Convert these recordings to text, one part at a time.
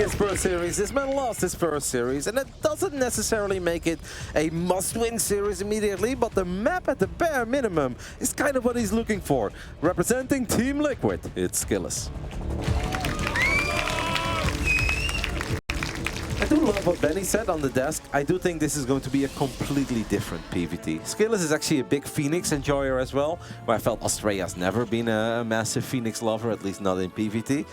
his first series. This man lost his first series, and that doesn't necessarily make it a must-win series immediately, but the map at the bare minimum is kind of what he's looking for. Representing Team Liquid, it's SKillous. I do love what Benny said on the desk. I do think this is going to be a completely different PvT. SKillous is actually a big Phoenix enjoyer as well, where I felt Australia's never been a massive Phoenix lover, at least not in PvT.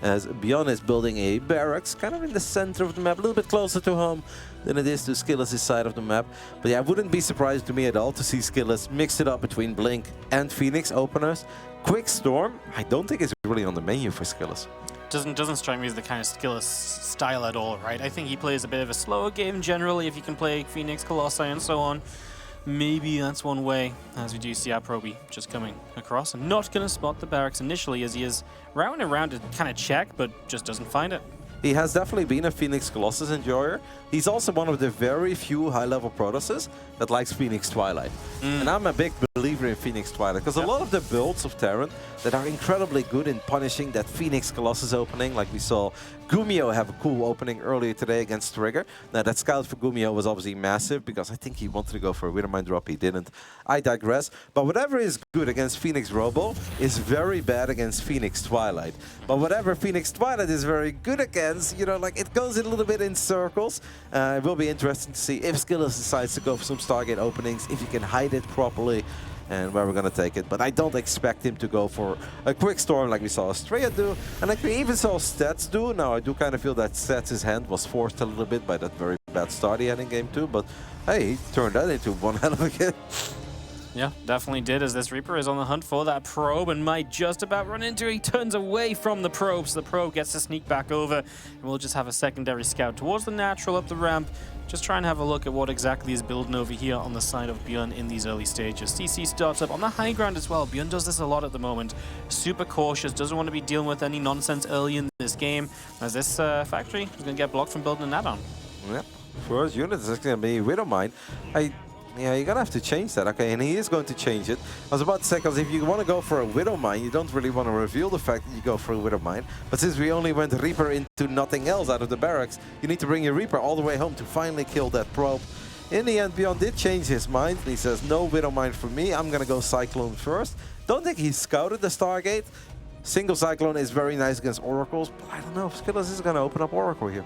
As ByuN is building a barracks kind of in the center of the map, a little bit closer to home than it is to SKillous' side of the map. But yeah, it wouldn't be surprised to me at all to see SKillous mix it up between Blink and Phoenix openers. Quick Storm, I don't think it's really on the menu for SKillous. Doesn't strike me as the kind of SKillous style at all, right? I think he plays a bit of a slower game generally. If you can play Phoenix, Colossi, and so on, maybe that's one way. As we do see our Proby just coming across and not going to spot the barracks initially, as he is rounding around to kind of check, but just doesn't find it. He has definitely been a Phoenix Colossus enjoyer. He's also one of the very few high-level Protosses that likes Phoenix Twilight. And I'm a big believer in Phoenix Twilight, because a lot of the builds of Terran that are incredibly good in punishing that Phoenix Colossus opening, like we saw Gumio have a cool opening earlier today against Trigger. Now that scout for Gumio was obviously massive, because I think he wanted to go for a Withermine drop, he didn't. I digress. But whatever is good against Phoenix Robo is very bad against Phoenix Twilight. But whatever Phoenix Twilight is very good against, you know, like it goes a little bit in circles. It will be interesting to see if SKillous decides to go for some Stargate openings, if he can hide it properly, and where we're going to take it. But I don't expect him to go for a quick storm like we saw Australia do, and like we even saw Stats do. Now, I do kind of feel that Stats' hand was forced a little bit by that very bad start he had in Game 2, but hey, he turned that into one hell of a game. Yeah, definitely did, as this Reaper is on the hunt for that probe and might just about run into it. He turns away from the probe, so the probe gets to sneak back over, and we'll just have a secondary scout towards the natural up the ramp. Just try and have a look at what exactly is building over here on the side of ByuN in these early stages. CC starts up on the high ground as well. ByuN does this a lot at the moment. Super cautious, doesn't want to be dealing with any nonsense early in this game, as this factory is going to get blocked from building an add-on. Yep, first unit is going to be Withermine. Yeah, you're going to have to change that, okay, and he is going to change it. I was about to say, because if you want to go for a Withermine, you don't really want to reveal the fact that you go for a Withermine. But since we only went Reaper into nothing else out of the barracks, you need to bring your Reaper all the way home to finally kill that probe. In the end, ByuN did change his mind. He says, no Withermine for me, I'm going to go Cyclone first. Don't think he scouted the Stargate. Single Cyclone is very nice against Oracles, but I don't know if SKillous is going to open up Oracle here.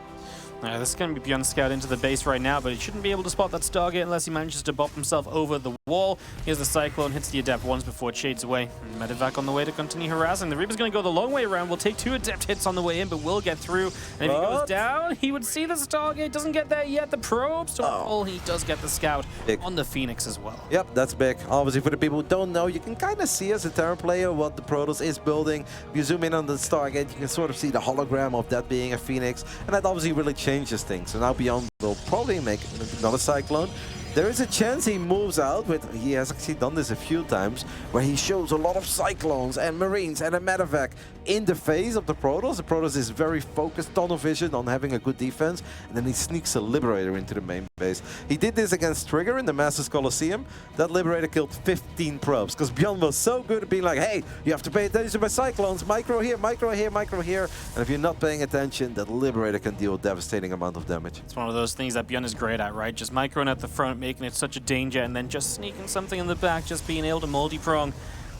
This is going to be ByuN scout into the base right now, but he shouldn't be able to spot that Stargate unless he manages to bop himself over the wall. Here's the Cyclone, hits the Adept once before it shades away. And Medivac on the way to continue harassing. The Reaper's going to go the long way around. We'll take 2 Adept hits on the way in, but will get through. And if he goes down, he would see the Stargate. Doesn't get there yet. The probe still he does get the scout on the Phoenix as well. Yep, that's big. Obviously, for the people who don't know, you can kind of see as a Terran player what the Protoss is building. If you zoom in on the Stargate, you can sort of see the hologram of that being a Phoenix, and that obviously really changes things. So now ByuN will probably make another Cyclone. There is a chance he moves out with, he has actually done this a few times, where he shows a lot of Cyclones and Marines and a Medivac in the face of the Protoss. The Protoss is very focused, tunnel vision on having a good defense, and then he sneaks a Liberator into the main base. He did this against Trigger in the Masters Colosseum. That Liberator killed 15 probes, because ByuN was so good at being like, hey, you have to pay attention to my Cyclones, micro here, micro here, micro here. And if you're not paying attention, that Liberator can deal a devastating amount of damage. It's one of those things that ByuN is great at, right? Just microing at the front, making it such a danger, and then just sneaking something in the back, just being able to multi-prong.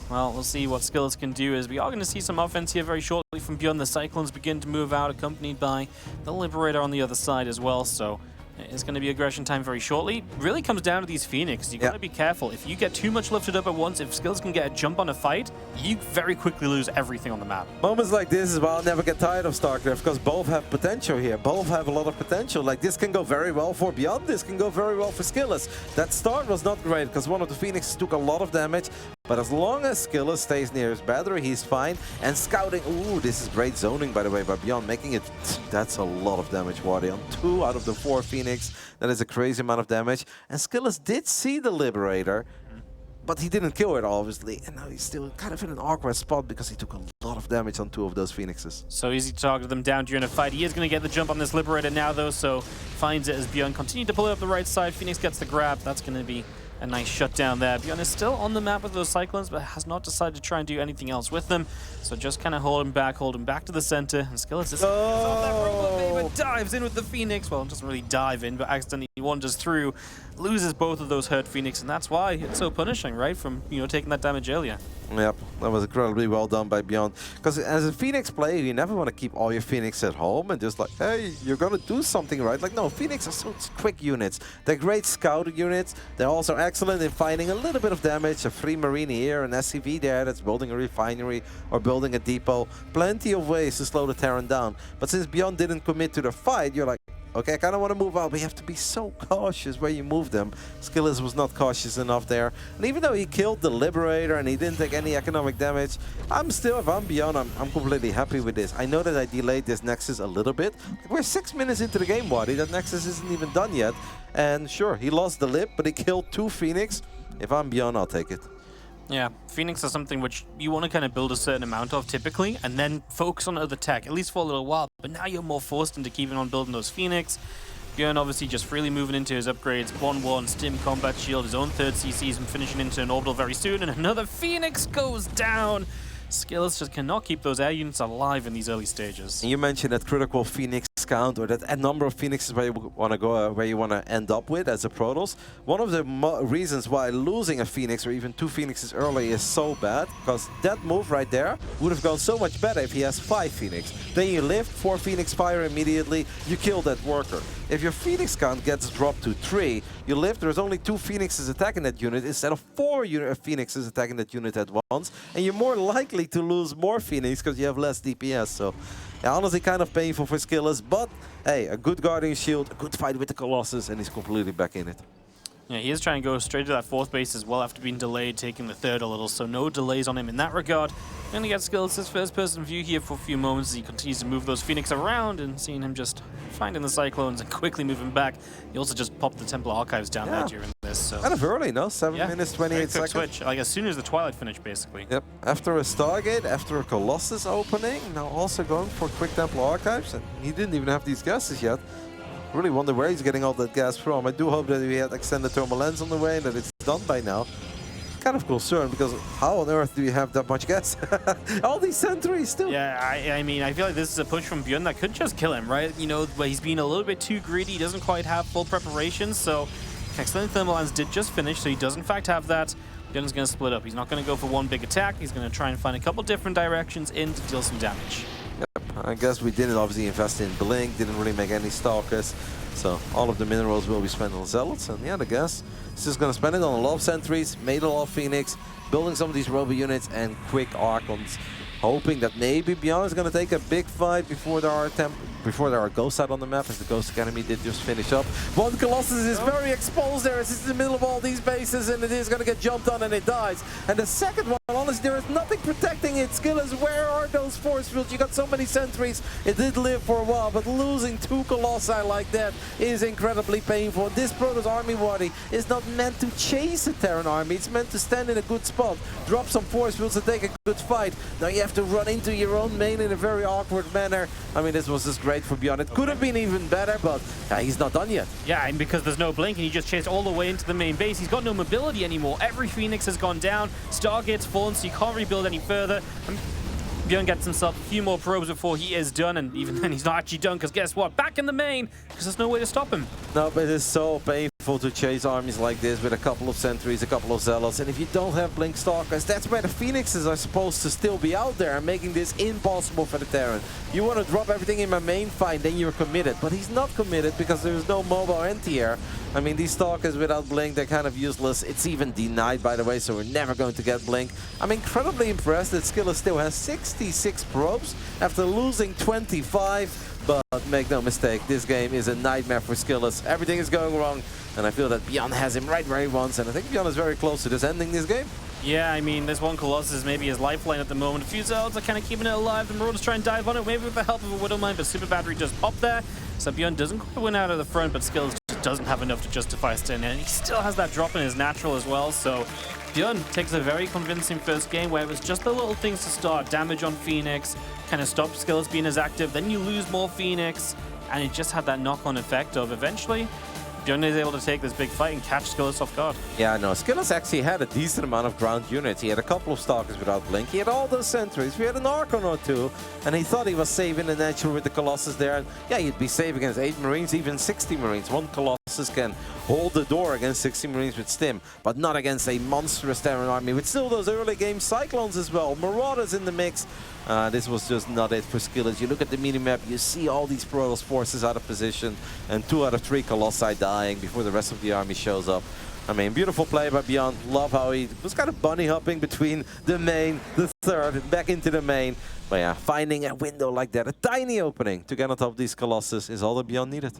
Well, we'll see what SKillous can do, as we are going to see some offense here very shortly from ByuN. The Cyclones begin to move out, accompanied by the Liberator on the other side as well, so it's going to be aggression time very shortly. Really comes down to these Phoenix. You've got to be careful. If you get too much lifted up at once, if SKillous can get a jump on a fight, you very quickly lose everything on the map. Moments like this is why I'll never get tired of StarCraft, because both have potential here. Both have a lot of potential. Like, this can go very well for ByuN, this can go very well for SKillous. That start was not great, because one of the Phoenixes took a lot of damage, but as long as SKillous stays near his battery, he's fine. And scouting, ooh, this is great zoning, by the way, by ByuN, making it, that's a lot of damage, Wardy. On 2 out of the 4 Phoenix, that is a crazy amount of damage. And SKillous did see the Liberator, but he didn't kill it, obviously. And now he's still kind of in an awkward spot because he took a lot of damage on 2 of those Phoenixes. So easy to target them down during a fight. He is going to get the jump on this Liberator now, though, so finds it as ByuN continue to pull it up the right side. Phoenix gets the grab. That's going to be A nice shutdown there. ByuN is still on the map with those Cyclones, but has not decided to try and do anything else with them. So just kind of hold him back to the center. And SKillous is off that robot wave, dives in with the Phoenix. Well, doesn't really dive in, but accidentally wanders through, loses both of those hurt Phoenix, and that's why it's so punishing, right? From, you know, taking that damage earlier. Yep, that was incredibly well done by ByuN. Because as a Phoenix player, you never want to keep all your Phoenix at home and just like, hey, you're going to do something right. Like, no, Phoenix are so quick units. They're great scout units. They're also excellent in fighting a little bit of damage. A free Marine here, an SCV there that's building a refinery or building a depot. Plenty of ways to slow the Terran down. But since ByuN didn't commit to the fight, you're like, okay, I kind of want to move out, but you have to be so cautious where you move them. SKillous was not cautious enough there. And even though he killed the Liberator and he didn't take any economic damage, I'm still, if I'm ByuN, I'm completely happy with this. I know that I delayed this Nexus a little bit. We're 6 minutes into the game, Wadi. That Nexus isn't even done yet. And sure, he lost the Lib, but he killed 2 Phoenix. If I'm ByuN, I'll take it. Yeah, Phoenix is something which you want to kind of build a certain amount of typically, and then focus on other tech, at least for a little while. But now you're more forced into keeping on building those Phoenix. ByuN obviously just freely moving into his upgrades. 1-1, Stim Combat Shield, his own 3rd CCs, and finishing into an orbital very soon. And another Phoenix goes down. SKillous just cannot keep those air units alive in these early stages. You mentioned that critical Phoenix count, or that number of Phoenixes where you want to go, where you want to end up with as a Protoss. One of the reasons why losing a Phoenix or even 2 Phoenixes early is so bad, because that move right there would have gone so much better if he has 5 Phoenix. Then you lift 4 Phoenix fire immediately, you kill that worker. If your Phoenix count gets dropped to 3, you lift, there's only 2 Phoenixes attacking that unit instead of 4 Phoenixes attacking that unit at once, and you're more likely to lose more Phoenix because you have less DPS. So yeah, honestly kind of painful for SKillous, but hey, a good Guardian Shield, a good fight with the Colossus, and he's completely back in it. Yeah, he is trying to go straight to that 4th base as well after being delayed, taking the 3rd a little, so no delays on him in that regard. Going to get SKillous' first-person view here for a few moments as he continues to move those Phoenix around, and seeing him just finding the Cyclones and quickly moving back. He also just popped the Templar Archives down there during this. So. Kind of early, no? 7 minutes, 28 seconds. Switch, like as soon as the Twilight finished, basically. Yep, after a Stargate, after a Colossus opening, now also going for quick Templar Archives, and he didn't even have these gases yet. Really wonder where he's getting all that gas from. I do hope that we had extended thermal lens on the way and that it's done by now. Kind of concerned, because how on earth do you have that much gas? All these sentries too. Yeah, I mean, I feel like this is a push from ByuN that could just kill him, right? You know, but he's being a little bit too greedy. He doesn't quite have full preparation, so extended thermal lens did just finish, so he does in fact have that. ByuN's going to split up. He's not going to go for one big attack. He's going to try and find a couple different directions in to deal some damage. Yep, I guess we didn't obviously invest in Blink, didn't really make any Stalkers. So all of the minerals will be spent on Zealots, and yeah, I guess he's just going to spend it on a lot of sentries, made a lot of Phoenix, building some of these robo units and quick Archons, hoping that maybe ByuN is going to take a big fight before there are ghosts out on the map, as the Ghost Academy did just finish up. One Colossus is very exposed there, as it's in the middle of all these bases, and it is going to get jumped on and it dies. And the second one, honestly, there is nothing protecting it. SKillous, where are those force fields? You got so many sentries. It did live for a while, but losing 2 Colossi like that is incredibly painful. This Protoss army, Wadi, is not meant to chase a Terran army. It's meant to stand in a good spot, drop some force fields and take a good fight. Now you have to run into your own main in a very awkward manner. I mean, this was just great for ByuN. It could have been even better, but he's not done yet. Yeah, and because there's no blink and he just chased all the way into the main base, he's got no mobility anymore. Every Phoenix has gone down. Stargate's fallen, so you can't rebuild any further. ByuN gets himself a few more probes before he is done, and even then he's not actually done, because guess what? Back in the main, because there's no way to stop him. No, but it is so painful to chase armies like this with a couple of sentries, a couple of zealots, and if you don't have Blink Stalkers, that's where the Phoenixes are supposed to still be out there and making this impossible for the Terran. You want to drop everything in my main, fine, then you're committed, but he's not committed because there's no mobile anti-air. I mean, these Stalkers without Blink, they're kind of useless. It's even denied, by the way, so we're never going to get Blink. I'm incredibly impressed that SKillous still has 66 probes after losing 25. But make no mistake, this game is a nightmare for SKillous. Everything is going wrong, and I feel that ByuN has him right where he wants, and I think ByuN is very close to just ending this game. Yeah, I mean, this one Colossus is maybe his lifeline at the moment. A few Zealots are kind of keeping it alive. The Marauders try and dive on it, maybe with the help of a Widowmine, but Super Battery just popped there. So ByuN doesn't quite win out of the front, but SKillous just doesn't have enough to justify staying in. He still has that drop in his natural as well, so ByuN takes a very convincing first game where it was just the little things to start. Damage on Phoenix, kind of stop SKillous being as active, then you lose more Phoenix, and it just had that knock-on effect of eventually ByuN is able to take this big fight and catch SKillous off guard. Yeah, no, SKillous actually had a decent amount of ground units. He had a couple of Stalkers without Blink. He had all those sentries. We had an Archon or two, and he thought he was safe in the natural with the Colossus there. And yeah, he'd be safe against 8 Marines, even 60 Marines. One Colossus can hold the door against 60 Marines with Stim, but not against a monstrous Terran army with still those early game Cyclones as well. Marauders in the mix. This was just not it for SKillous. You look at the minimap, you see all these Protoss forces out of position, and 2 out of 3 Colossi dying before the rest of the army shows up. I mean, beautiful play by ByuN. Love how he was kind of bunny hopping between the main, the third, and back into the main. But yeah, finding a window like that, a tiny opening to get on top of these Colossus is all that ByuN needed.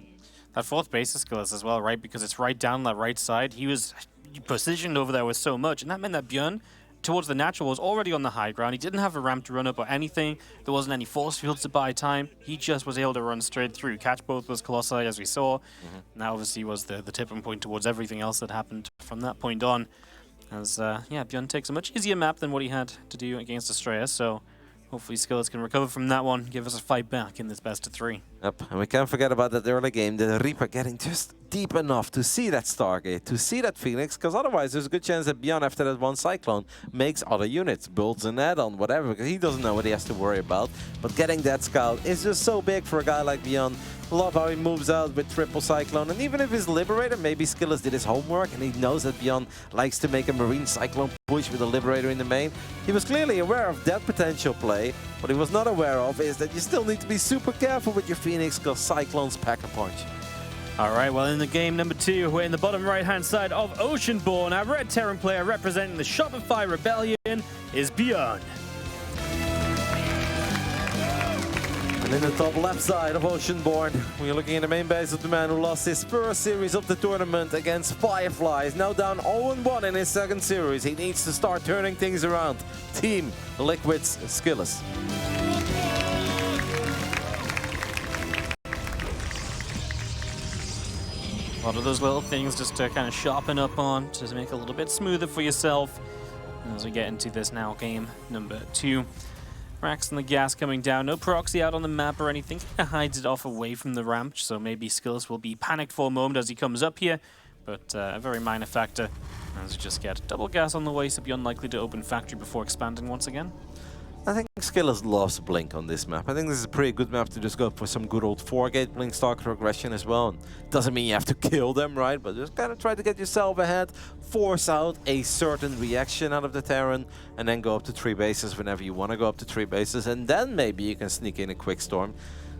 That fourth base is SKillous as well, right? Because it's right down that right side. He was positioned over there with so much, and that meant that ByuN, towards the natural, was already on the high ground. He didn't have a ramp to run up or anything. There wasn't any force fields to buy time. He just was able to run straight through, catch both those Colossi, as we saw. And that obviously was the tipping point towards everything else that happened from that point on. As, yeah, ByuN takes a much easier map than what he had to do against Estrella, so hopefully SKillous can recover from that one, give us a fight back in this best of 3. Yep, and we can't forget about that early game, the Reaper getting just deep enough to see that Stargate, to see that Phoenix, because otherwise there's a good chance that ByuN, after that one Cyclone, makes other units, builds an add-on, whatever, because he doesn't know what he has to worry about. But getting that Scout is just so big for a guy like ByuN. Love how he moves out with triple Cyclone, and even if he's Liberator, maybe SKillous did his homework and he knows that ByuN likes to make a Marine Cyclone push with a Liberator in the main. He was clearly aware of that potential play. What he was not aware of is that you still need to be super careful with your Phoenix, because Cyclones pack a punch. All right, well, in the game number 2, we're in the bottom right-hand side of Oceanborn. Our red Terran player representing the Shopify Rebellion is ByuN. And in the top left side of Oceanborn, we're looking at the main base of the man who lost his first series of the tournament against Fireflies. Now down 0-1 in his second series. He needs to start turning things around. Team Liquid's SKillous. A lot of those little things just to kind of sharpen up on, to make it a little bit smoother for yourself. As we get into this now, game number 2. Racks and the gas coming down. No proxy out on the map or anything. Kind of hides it off away from the ramp, so maybe SKillous will be panicked for a moment as he comes up here. But a very minor factor. As we just get double gas on the way, so be unlikely to open factory before expanding once again. I think SKillous loves Blink on this map. I think this is a pretty good map to just go for some good old 4-gate Blink Stalker progression as well. Doesn't mean you have to kill them, right? But just kind of try to get yourself ahead, force out a certain reaction out of the Terran, and then go up to 3 bases whenever you want to go up to 3 bases, and then maybe you can sneak in a quick storm.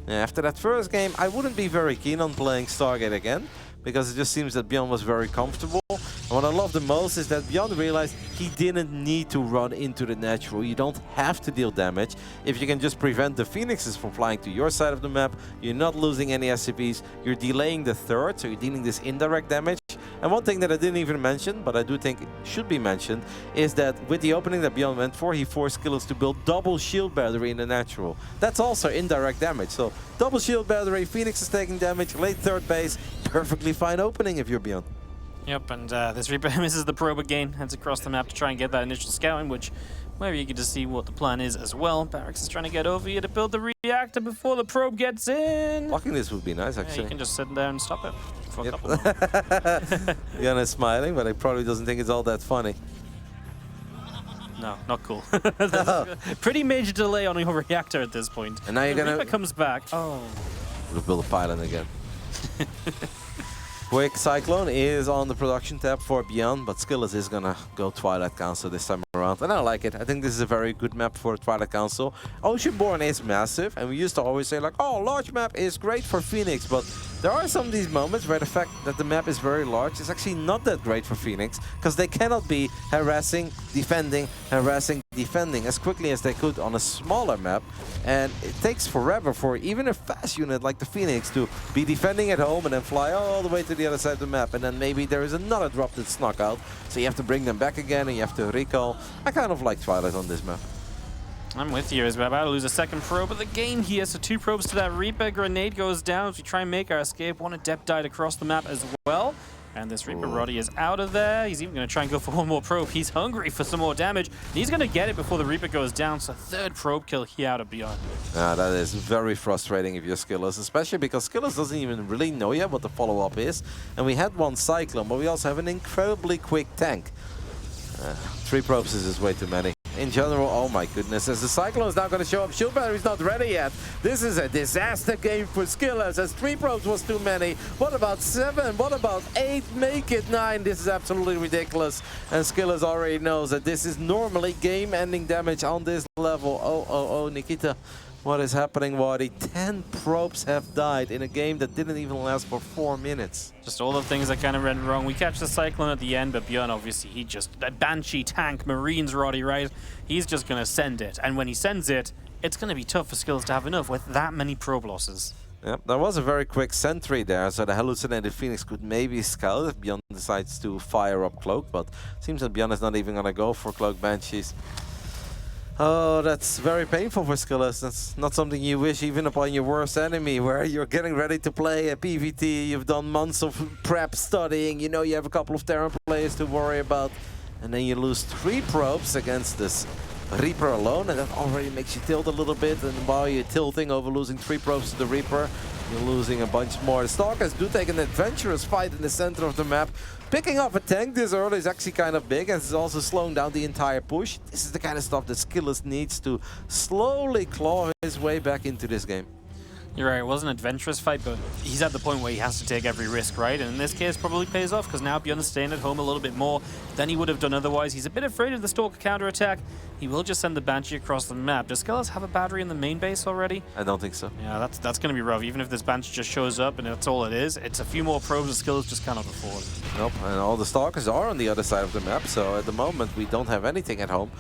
After that first game, I wouldn't be very keen on playing Stargate again, because it just seems that ByuN was very comfortable. And what I love the most is that ByuN realized he didn't need to run into the natural. You don't have to deal damage. If you can just prevent the Phoenixes from flying to your side of the map, you're not losing any SCVs, you're delaying the third, so you're dealing this indirect damage. And one thing that I didn't even mention, but I do think it should be mentioned, is that with the opening that ByuN went for, he forced SKillous to build double shield battery in the natural. That's also indirect damage. So double shield battery, Phoenix is taking damage, late third base, perfectly fine opening if you're ByuN. Yep, and this Reaper misses the probe again, heads across the map to try and get that initial scouting, which maybe you get to see what the plan is as well. Barracks is trying to get over here to build the reactor before the probe gets in. Blocking this would be nice, actually. Yeah, you can just sit there and stop it for a couple of ByuN is smiling, but he probably doesn't think it's all that funny. No, not cool. Pretty major delay on your reactor at this point. And now you're gonna... Reaper comes back. Oh. We'll build a pylon again. Quick Cyclone is on the production tab for ByuN, but SKillous is gonna go Twilight Council this time around, and I like it. I think this is a very good map for Twilight Council. Oceanborn is massive, and we used to always say like, oh, large map is great for Phoenix, but there are some of these moments where the fact that the map is very large is actually not that great for Phoenix, because they cannot be harassing, defending as quickly as they could on a smaller map, and it takes forever for even a fast unit like the Phoenix to be defending at home and then fly all the way to the other side of the map, and then maybe there is another drop that's snuck out, so you have to bring them back again and you have to recall. I kind of like Twilight on this map. I'm with you as we're about to lose a second probe of the game here, so 2 probes to that Reaper. Grenade goes down as we try and make our escape. One Adept died across the map as well. And this Reaper Roddy is out of there. He's even going to try and go for one more probe. He's hungry for some more damage. And he's going to get it before the Reaper goes down. So third probe kill here out of ByuN. That is very frustrating if you're SKillous, especially because SKillous doesn't even really know yet what the follow-up is. And we had one Cyclone, but we also have an incredibly quick tank. 3 probes is way too many. In general, oh my goodness, as the Cyclone is now going to show up, shield battery's not ready yet. This is a disaster game for SKillous, as 3 probes was too many. What about 7? What about 8? Make it 9. This is absolutely ridiculous. And SKillous already knows that this is normally game-ending damage on this level. Oh, Nikita. What is happening, Wadi? 10 probes have died in a game that didn't even last for 4 minutes. Just all the things that kind of went wrong. We catch the Cyclone at the end, but ByuN, obviously, he just... That Banshee tank, Marines Roddy, right? He's just going to send it. And when he sends it, it's going to be tough for SKillous to have enough with that many probe losses. Yep, there was a very quick sentry there, so the hallucinated Phoenix could maybe scout if ByuN decides to fire up Cloak, but seems that ByuN is not even going to go for Cloak Banshees. Oh, that's very painful for SKillous. That's not something you wish even upon your worst enemy, where you're getting ready to play a PvT, you've done months of prep studying, you know you have a couple of Terran players to worry about, and then you lose 3 probes against this Reaper alone, and that already makes you tilt a little bit, and while you're tilting over losing 3 probes to the Reaper, you're losing a bunch more. The Stalkers do take an adventurous fight in the center of the map. Picking off a tank this early is actually kind of big, and it's also slowing down the entire push. This is the kind of stuff that SKillous needs to slowly claw his way back into this game. You're right, it was an adventurous fight, but he's at the point where he has to take every risk, right? And in this case, probably pays off, because now ByuN is staying at home a little bit more than he would have done otherwise. He's a bit afraid of the Stalker counterattack. He will just send the Banshee across the map. Does SKillous have a battery in the main base already? I don't think so. Yeah, that's going to be rough. Even if this Banshee just shows up and that's all it is, it's a few more probes that SKillous just cannot afford. Nope, and all the Stalkers are on the other side of the map, so at the moment we don't have anything at home.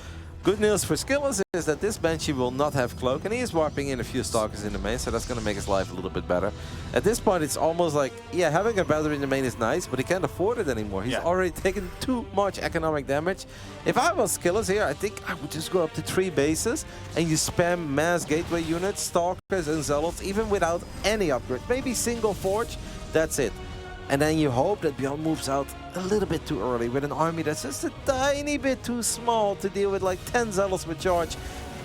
Good news for SKillous is that this Banshee will not have Cloak, and he is warping in a few Stalkers in the main, so that's going to make his life a little bit better. At this point, it's almost like, yeah, having a battery in the main is nice, but he can't afford it anymore. He's already taken too much economic damage. If I was SKillous here, I think I would just go up to 3 bases, and you spam mass gateway units, Stalkers and Zealots, even without any upgrade. Maybe single Forge, that's it. And then you hope that ByuN moves out a little bit too early with an army that's just a tiny bit too small to deal with like 10 Zealots with charge.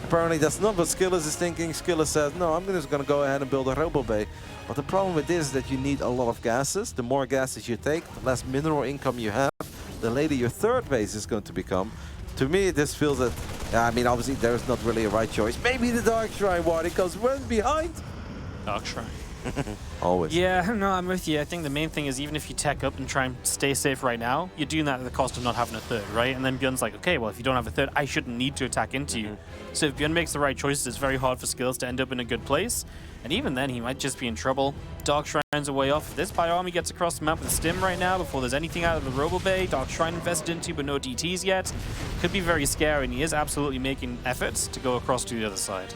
Apparently that's not what SKillous is thinking. SKillous says, no, I'm just going to go ahead and build a Robo Bay. But the problem with this is that you need a lot of gases. The more gases you take, the less mineral income you have, the later your third base is going to become. To me, this feels that, I mean, obviously there's not really a right choice. Maybe the Dark Shrine, Wadi, because we're behind. Dark Shrine. Always. Yeah, no, I'm with you. I think the main thing is even if you tech up and try and stay safe right now, you're doing that at the cost of not having a third, right? And then ByuN's like, okay, well, if you don't have a third, I shouldn't need to attack into you. So if ByuN makes the right choices, it's very hard for SKillous to end up in a good place. And even then, he might just be in trouble. Dark Shrine's a way off. If this Bio Army gets across the map with Stim right now before there's anything out of the Robo Bay, Dark Shrine invested into, but no DTs yet, could be very scary, and he is absolutely making efforts to go across to the other side.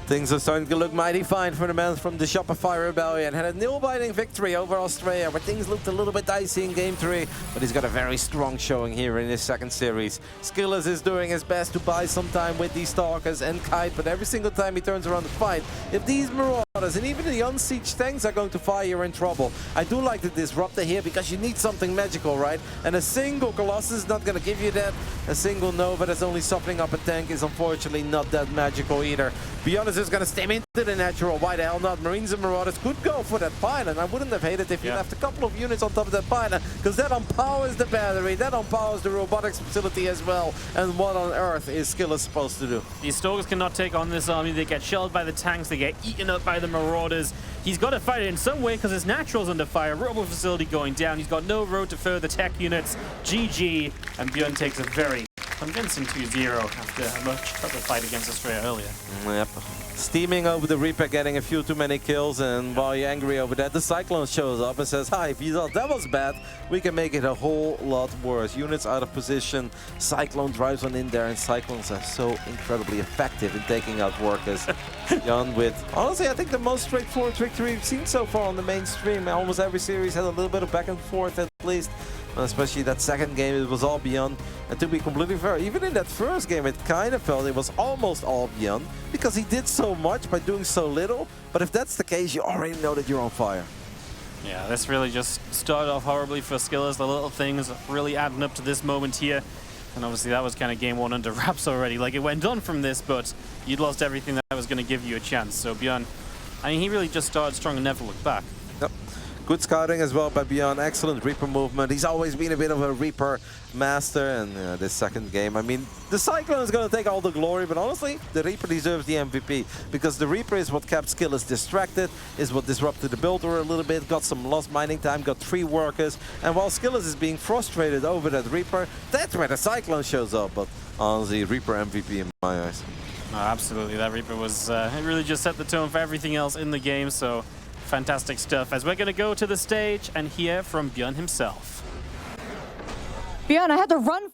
Things are starting to look mighty fine for the man from the Shopify Rebellion. Had a nail-biting victory over Australia, where things looked a little bit dicey in Game 3, but he's got a very strong showing here in his second series. SKillous is doing his best to buy some time with these Stalkers and Kite, but every single time he turns around to fight, if these Marauders and even the unsieged tanks are going to fire, you're in trouble. I do like the Disruptor here because you need something magical, right? And a single Colossus is not going to give you that. A single Nova that's only softening up a tank is unfortunately not that magical either. ByuN is just going to stem into the natural. Why the hell not? Marines and Marauders could go for that pylon. I wouldn't have hated if you left a couple of units on top of that pylon, because that empowers the battery, that empowers the robotics facility as well. And what on earth is SKillous supposed to do? These Stalkers cannot take on this army. They get shelled by the tanks, they get eaten up by the Marauders. He's got to fight it in some way because his natural's under fire. Robo facility going down. He's got no road to further tech units. GG. And ByuN takes a very convincing 2-0 after a much tougher fight against Australia earlier. Yep. Steaming over the Reaper, getting a few too many kills, and while you're angry over that, the Cyclone shows up and says, hi, if you thought that was bad, we can make it a whole lot worse. Units out of position, Cyclone drives on in there, and Cyclones are so incredibly effective in taking out workers. ByuN with, honestly, I think the most straightforward victory we've seen so far on the mainstream. Almost every series had a little bit of back and forth at least. Especially that second game, it was all ByuN. And to be completely fair, even in that first game, it kind of felt it was almost all ByuN, because he did so much by doing so little. But if that's the case, you already know that you're on fire. Yeah, this really just started off horribly for SKillous. The little things really adding up to this moment here. And obviously that was kind of game one under wraps already. Like, it went on from this, but you'd lost everything that was going to give you a chance. So ByuN, I mean, he really just started strong and never looked back. Yep. Good scouting as well by ByuN. Excellent Reaper movement. He's always been a bit of a Reaper master. And this second game, I mean, the Cyclone is going to take all the glory. But honestly, the Reaper deserves the MVP. Because the Reaper is what kept SKillous distracted, is what disrupted the build order a little bit, got some lost mining time, got 3 workers. And while SKillous is being frustrated over that Reaper, that's where the Cyclone shows up. But honestly, Reaper MVP in my eyes. Oh, absolutely. That Reaper was, it really just set the tone for everything else in the game. So fantastic stuff. As we're going to go to the stage and hear from ByuN himself. ByuN, I had to run.